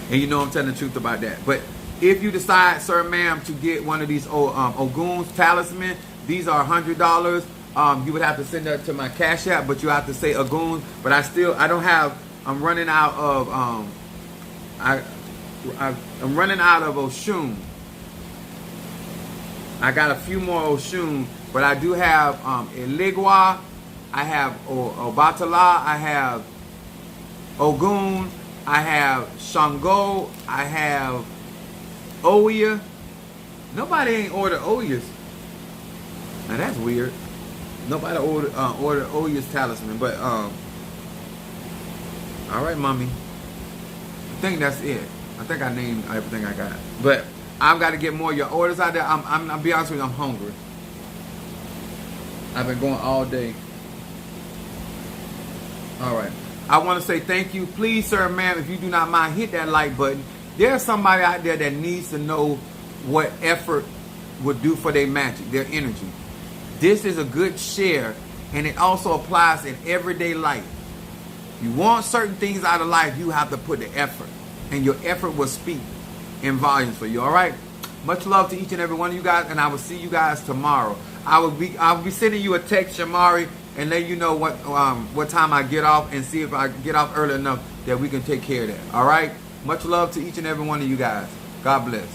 And you know I'm telling the truth about that. But if you decide, sir, ma'am, to get one of these Ogun's talisman, these are $100. You would have to send that to my Cash App, but you have to say Ogun. But I don't have. I'm running out of. I'm running out of Oshun. I got a few more Oshun, but I do have Eligwa. I have Obatala. I have Ogun. I have Shango. I have Oya. Nobody ain't ordered Oyas. Now that's weird. Nobody ordered Oya's talisman, but all right, mommy. I think that's it. I think I named everything I got, but I've got to get more of your orders out there. I'll be honest with you, I'm hungry. I've been going all day. All right. I want to say thank you. Please, sir, ma'am, if you do not mind, hit that like button. There's somebody out there that needs to know what effort would do for their magic, their energy. This is a good share, and it also applies in everyday life. You want certain things out of life, you have to put the effort, and your effort will speak in volumes for you. All right. Much love to each and every one of you guys, and I will see you guys tomorrow. I'll be sending you a text, Shamari, and let you know what time I get off, and see if I get off early enough that we can take care of that. All right. Much love to each and every one of you guys. God bless.